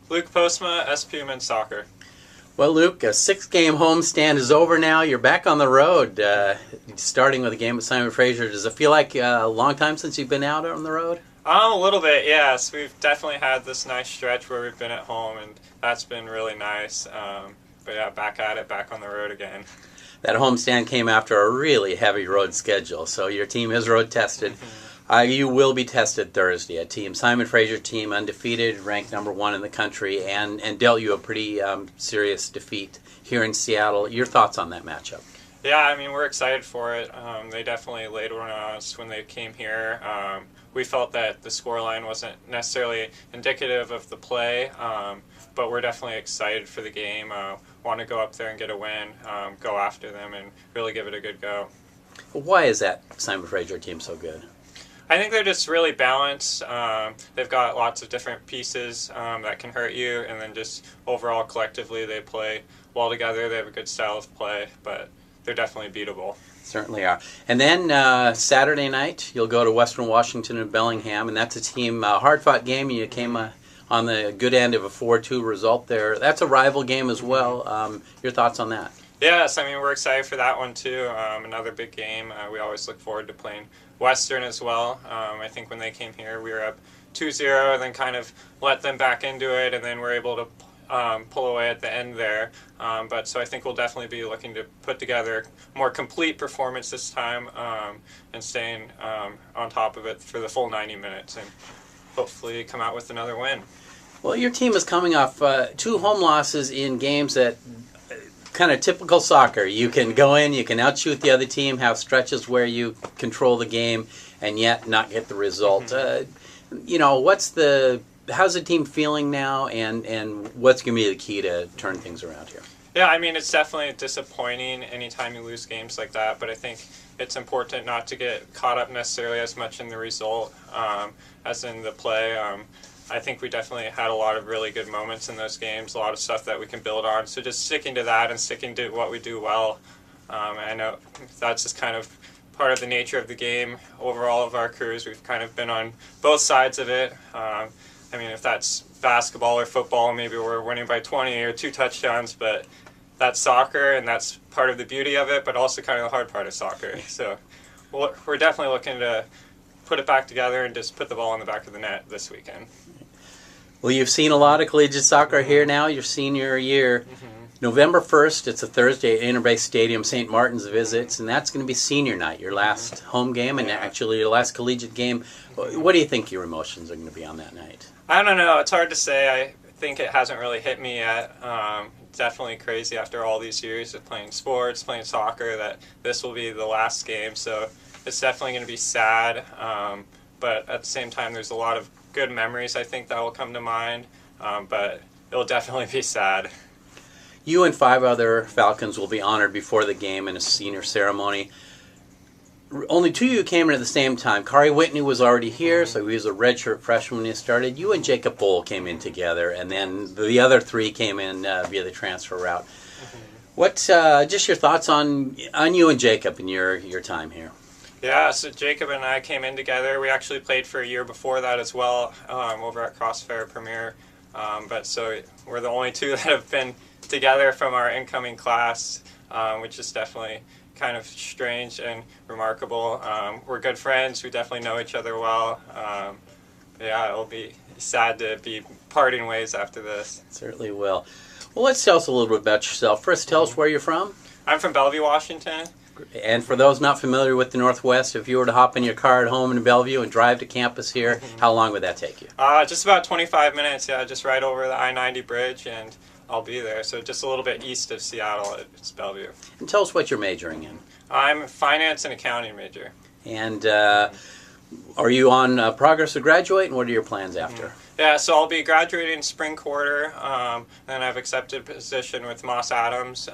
Luke Postma, SPU men's soccer. Well, Luke, a 6-game homestand is over now. You're back on the road, starting with a game with Simon Fraser. Does it feel like a long time since you've been out on the road? A little bit, yes. We've definitely had this nice stretch where we've been at home, and that's been really nice. But yeah, back at it, back on the road again. That homestand came after a really heavy road schedule, so your team is road tested. You will be tested Thursday. A team, Simon Fraser team, undefeated, ranked number 1 in the country, and dealt you a pretty serious defeat here in Seattle. Your thoughts on that matchup? Yeah, I mean, we're excited for it. They definitely laid one on us when they came here. We felt that the scoreline wasn't necessarily indicative of the play, but we're definitely excited for the game. Want to go up there and get a win, go after them, and really give it a good go. Why is that Simon Fraser team so good? I think they're just really balanced. They've got lots of different pieces that can hurt you, and then just overall collectively they play well together. They have a good style of play, but they're definitely beatable. Certainly are. And then Saturday night you'll go to Western Washington and Bellingham, and that's a team hard-fought game. You came on the good end of a 4-2 result there. That's a rival game as well. Your thoughts on that? Yes, I mean, we're excited for that one too. Another big game. We always look forward to playing Western as well. I think when they came here, we were up 2-0, and then kind of let them back into it, and then we're able to pull away at the end there. So I think we'll definitely be looking to put together a more complete performance this time, and staying on top of it for the full 90 minutes, and hopefully come out with another win. Well, your team is coming off 2 home losses in games that kind of typical soccer. You can go in, you can outshoot the other team, have stretches where you control the game, and yet not get the result. How's the team feeling now, and what's going to be the key to turn things around here? Yeah, I mean, it's definitely disappointing anytime you lose games like that, but I think it's important not to get caught up necessarily as much in the result as in the play. I think we definitely had a lot of really good moments in those games, a lot of stuff that we can build on. So just sticking to that and sticking to what we do well. I know that's just kind of part of the nature of the game. Over all of our careers, we've kind of been on both sides of it. I mean, if that's basketball or football, maybe we're winning by 20 or 2 touchdowns, but that's soccer, and that's part of the beauty of it, but also kind of the hard part of soccer. So we're definitely looking to put it back together and just put the ball in the back of the net this weekend. Well, you've seen a lot of collegiate soccer here now, your senior year. November 1st, it's a Thursday at Interbay Stadium. St. Martin's visits, and that's going to be senior night, your last home game, and actually your last collegiate game. What do you think your emotions are going to be on that night? I don't know. It's hard to say. I think it hasn't really hit me yet. Definitely crazy after all these years of playing sports, playing soccer, that this will be the last game. So it's definitely going to be sad. But at the same time, there's a lot of good memories, I think, that will come to mind. But it'll definitely be sad. You and 5 other Falcons will be honored before the game in a senior ceremony. Only 2 of you came in at the same time. Kari Whitney was already here, so he was a redshirt freshman when he started. You and Jacob Bowl came in together, and then the other 3 came in via the transfer route. What, just your thoughts on you and Jacob and your time here? Yeah, so Jacob and I came in together. We actually played for a year before that as well, over at Crossfair Premier. So we're the only 2 that have been together from our incoming class, which is definitely kind of strange and remarkable. We're good friends. We definitely know each other well. It'll be sad to be parting ways after this. It certainly will. Well, let's tell us a little bit about yourself. First, tell us where you're from. I'm from Bellevue, Washington. And for those not familiar with the Northwest, if you were to hop in your car at home in Bellevue and drive to campus here, how long would that take you? Just about 25 minutes, just right over the I-90 bridge, and I'll be there. So just a little bit east of Seattle, it's Bellevue. And tell us what you're majoring in. I'm a finance and accounting major. And are you on progress to graduate, and what are your plans after? Yeah, so I'll be graduating spring quarter, and I've accepted a position with Moss Adams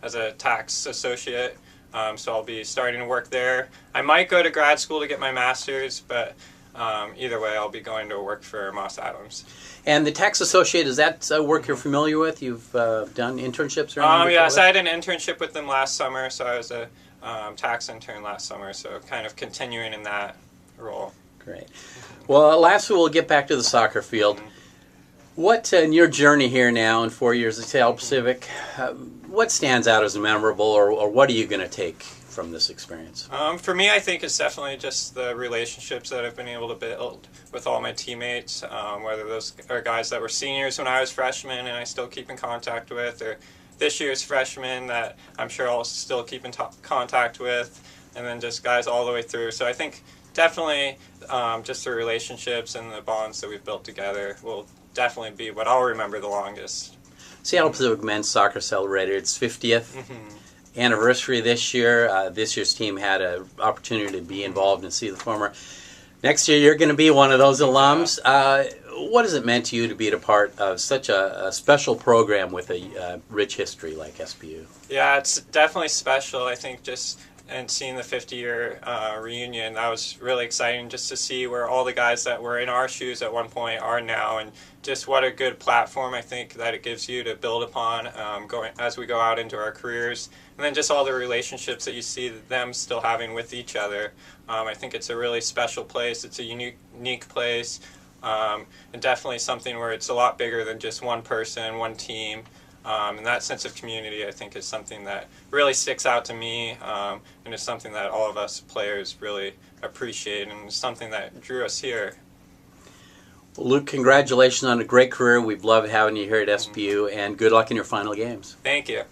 as a tax associate. So I'll be starting to work there. I might go to grad school to get my master's, but either way, I'll be going to work for Moss Adams. And the tax associate, is that work you're familiar with? You've done internships or anything? Yes, I had an internship with them last summer, so I was a tax intern last summer, so kind of continuing in that role. Great. Well, lastly, we'll get back to the soccer field. What in your journey here now in 4 years at Sail Pacific, what stands out as memorable, or what are you going to take from this experience? For me, I think it's definitely just the relationships that I've been able to build with all my teammates, whether those are guys that were seniors when I was freshman and I still keep in contact with, or this year's freshmen that I'm sure I'll still keep in contact with, and then just guys all the way through. So I think definitely just the relationships and the bonds that we've built together will definitely be what I'll remember the longest. Seattle Pacific men's soccer celebrated its 50th anniversary this year. This year's team had an opportunity to be involved and see the former. Next year, you're going to be one of those alums. What has it meant to you to be a part of such a special program with a rich history like SPU? Yeah, it's definitely special. I think just and seeing the 50-year reunion, that was really exciting just to see where all the guys that were in our shoes at one point are now, and just what a good platform I think that it gives you to build upon going as we go out into our careers, and then just all the relationships that you see them still having with each other. I think it's a really special place. It's a unique place, and definitely something where it's a lot bigger than just one person, one team. And that sense of community, I think, is something that really sticks out to me, and is something that all of us players really appreciate, and something that drew us here. Well, Luke, congratulations on a great career. We've loved having you here at SPU, and good luck in your final games. Thank you.